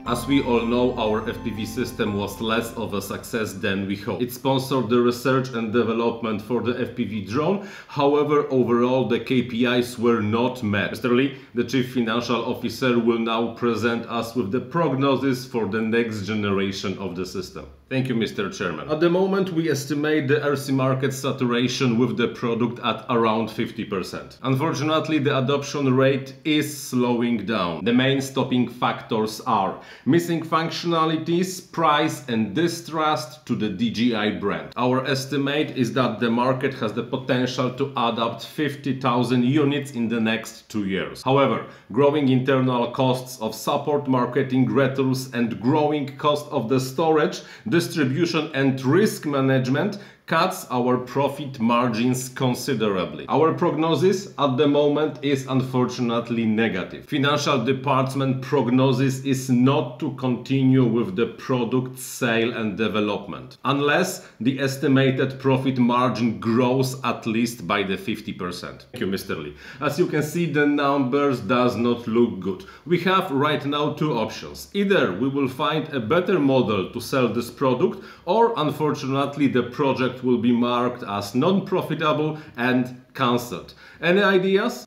As we all know, our FPV system was less of a success than we hoped. It sponsored the research and development for the FPV drone. However, overall the KPIs were not met. Mr. Lee, the Chief Financial Officer, will now present us with the prognosis for the next generation of the system. Thank you, Mr. Chairman. At the moment, we estimate the RC market saturation with the product at around 50%. Unfortunately, the adoption rate is slowing down. The main stopping factors are missing functionalities, price and distrust to the DJI brand. Our estimate is that the market has the potential to adapt 50,000 units in the next 2 years. However, growing internal costs of support, marketing, retools and growing cost of the storage, distribution and risk management cuts our profit margins considerably. Our prognosis at the moment is unfortunately negative. Financial department prognosis is not to continue with the product sale and development unless the estimated profit margin grows at least by the 50%. Thank you, Mr. Lee. As you can see, the numbers does not look good. We have right now two options. Either we will find a better model to sell this product, or unfortunately the project will be marked as non-profitable and cancelled. Any ideas?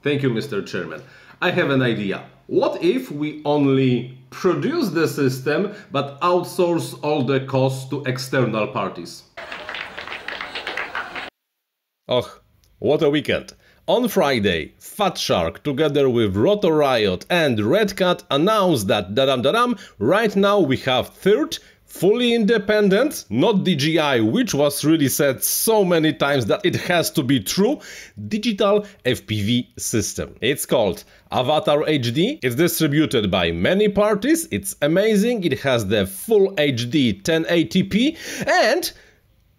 Thank you, Mr. Chairman. I have an idea. What if we only produce the system but outsource all the costs to external parties? Oh, what a weekend! On Friday, Fat Shark, together with Rotor Riot and Red Cat, announced that right now we have third fully independent, not DJI, which was really said so many times that it has to be true, digital FPV system. It's called Avatar HD. It's distributed by many parties. It's amazing. It has the full HD 1080p and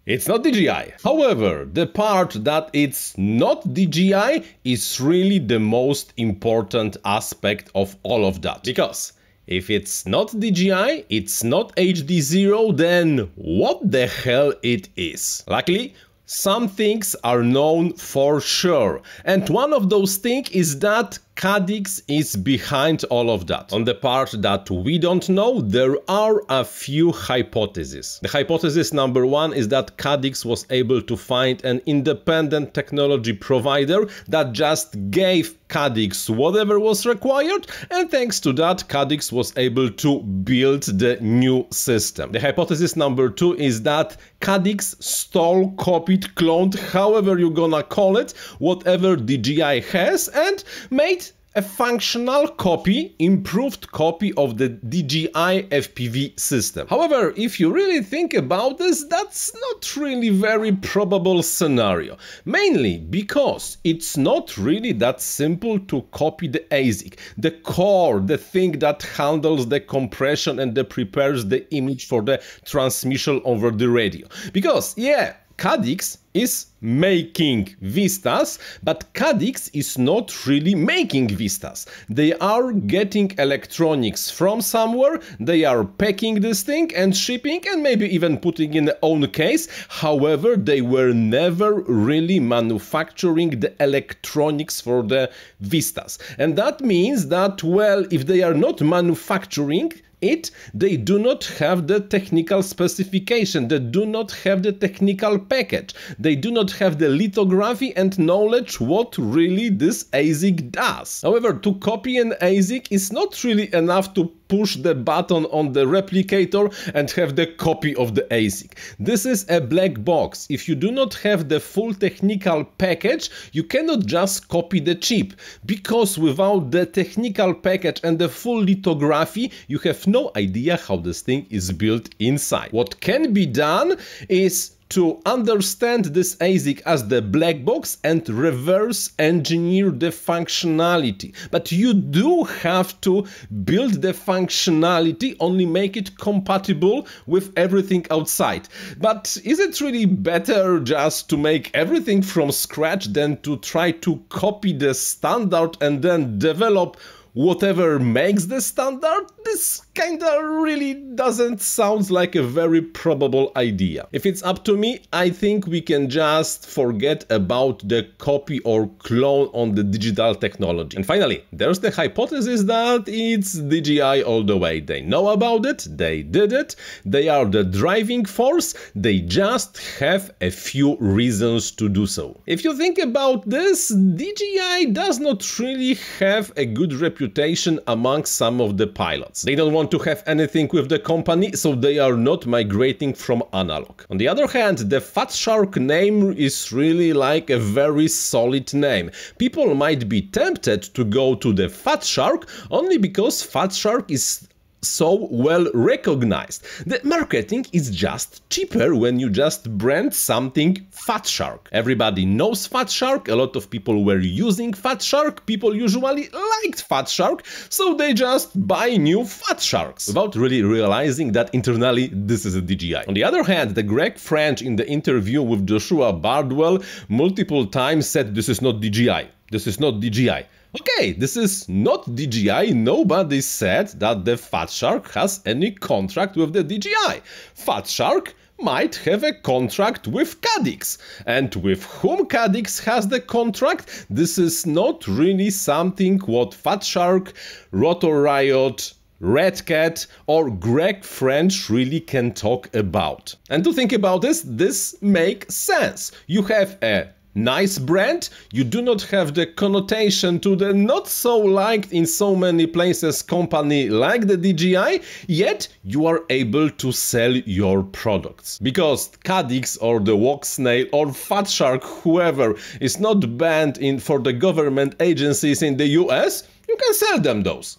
it's not DJI. However, the part that it's not DJI is really the most important aspect of all of that. Because if it's not DJI, it's not HD0, then what the hell it is? Luckily, some things are known for sure. And one of those things is that Caddx is behind all of that. On the part that we don't know, there are a few hypotheses. The hypothesis number one is that Caddx was able to find an independent technology provider that just gave Caddx whatever was required, and thanks to that, Caddx was able to build the new system. The hypothesis number two is that Caddx stole, copied, cloned, however you're gonna call it, whatever DJI has, and made a functional copy, improved copy of the DJI FPV system. However, if you really think about this, that's not really very probable scenario. Mainly because it's not really that simple to copy the ASIC. The core, the thing that handles the compression and that prepares the image for the transmission over the radio. Because, yeah, Caddx is making Vistas, but Caddx is not really making Vistas. They are getting electronics from somewhere, they are packing this thing and shipping and maybe even putting in their own case. However, they were never really manufacturing the electronics for the Vistas. And that means that, well, if they are not manufacturing it, they do not have the technical specification, they do not have the technical package, they do not have the lithography and knowledge what really this ASIC does. However, to copy an ASIC is not really enough to push the button on the replicator and have the copy of the ASIC. This is a black box. If you do not have the full technical package, you cannot just copy the chip, because without the technical package and the full lithography, you have no idea how this thing is built inside. What can be done is to understand this ASIC as the black box and reverse engineer the functionality. But you do have to build the functionality, only make it compatible with everything outside. But is it really better just to make everything from scratch than to try to copy the standard and then develop whatever makes the standard? This kinda really doesn't sound like a very probable idea. If it's up to me, I think we can just forget about the copy or clone on the digital technology. And finally, there's the hypothesis that it's DJI all the way. They know about it, they did it, they are the driving force, they just have a few reasons to do so. If you think about this, DJI does not really have a good reputation among some of the pilots. They don't want to have anything with the company, so they are not migrating from analog. On the other hand, the Fat Shark name is really like a very solid name. People might be tempted to go to the Fat Shark only because Fat Shark is so well recognized. The marketing is just cheaper when you just brand something Fat Shark. Everybody knows Fat Shark, a lot of people were using Fat Shark, people usually liked Fat Shark, so they just buy new Fat Sharks without really realizing that internally this is a DJI. On the other hand, the Greg French in the interview with Joshua Bardwell multiple times said this is not DJI, this is not DJI. Okay, this is not DJI, nobody said that the Fat Shark has any contract with the DJI. Fat Shark might have a contract with Caddx. And with whom Caddx has the contract, this is not really something what Fat Shark, Rotor Riot, Red Cat or Greg French really can talk about. And to think about this makes sense. You have a nice brand, you do not have the connotation to the not so liked in so many places company like the DJI, yet you are able to sell your products. Because Caddx or the WalkSnail or Fat Shark, whoever, is not banned for the government agencies in the US, you can sell them those.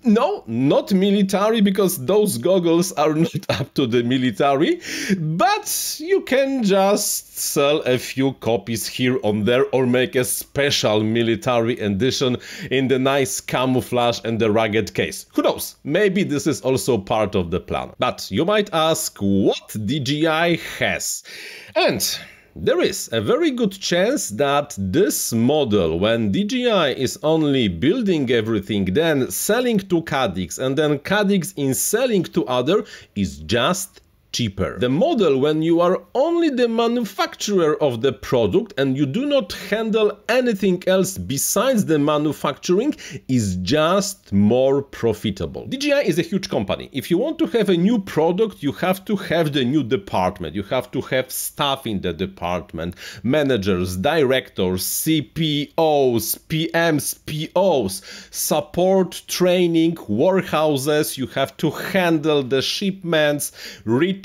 No, not military, because those goggles are not up to the military, but you can just sell a few copies here on there or make a special military edition in the nice camouflage and the rugged case. Who knows, maybe this is also part of the plan. But you might ask what DJI has. And there is a very good chance that this model, when DJI is only building everything, then selling to Caddx, and then Caddx in selling to other, is just cheaper. The model when you are only the manufacturer of the product and you do not handle anything else besides the manufacturing is just more profitable. DJI is a huge company. If you want to have a new product, you have to have the new department. You have to have staff in the department, managers, directors, CPOs, PMs, POs, support, training, warehouses. You have to handle the shipments, retails,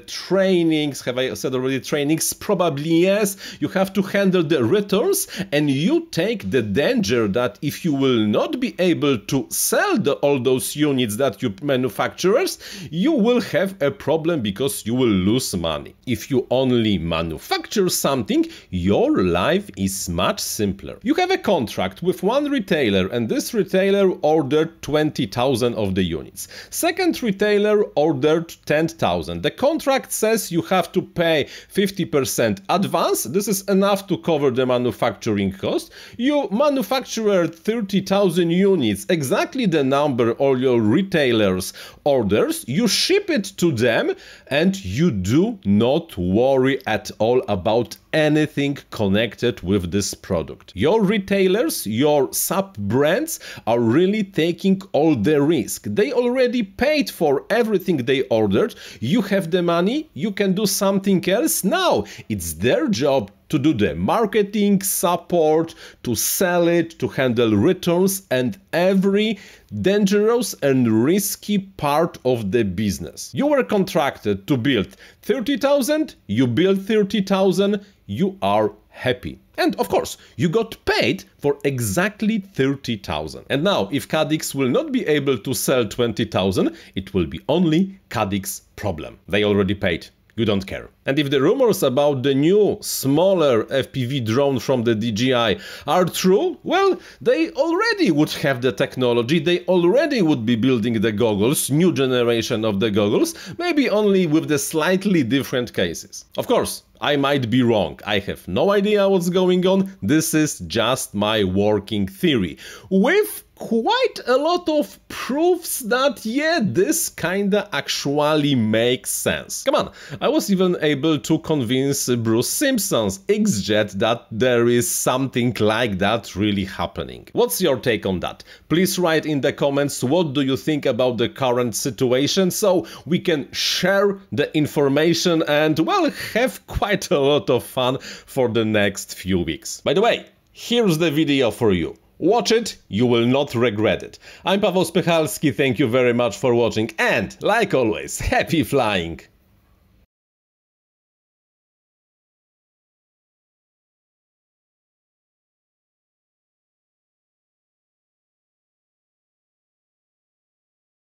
trainings. Have I said already trainings? Probably yes. You have to handle the returns, and you take the danger that if you will not be able to sell all those units that you manufacturers, you will have a problem because you will lose money. If you only manufacture something, your life is much simpler. You have a contract with one retailer, and this retailer ordered 20,000 of the units. Second retailer ordered 10,000. The contract says you have to pay 50% advance. This is enough to cover the manufacturing cost. You manufacture 30,000 units, exactly the number all your retailers orders. You ship it to them and you do not worry at all about anything connected with this product. Your retailers, your sub-brands are really taking all the risk. They already paid for everything they ordered. You have the money, you can do something else. Now it's their job to do the marketing, support, to sell it, to handle returns and every dangerous and risky part of the business. You were contracted to build 30,000, you build 30,000, you are happy. And of course, you got paid for exactly 30,000. And now, if Caddx will not be able to sell 20,000, it will be only Caddx's problem. They already paid. You don't care. And if the rumors about the new, smaller FPV drone from the DJI are true, well, they already would have the technology, they already would be building the goggles, new generation of the goggles, maybe only with the slightly different cases. Of course, I might be wrong. I have no idea what's going on. This is just my working theory. With quite a lot of proofs that, yeah, this kinda actually makes sense. Come on, I was even able to convince Bruce Simpson's XJet that there is something like that really happening. What's your take on that? Please write in the comments what do you think about the current situation so we can share the information and, well, have quite a lot of fun for the next few weeks. By the way, here's the video for you. Watch it, you will not regret it. I'm Paweł Spychalski, thank you very much for watching and, like always, happy flying!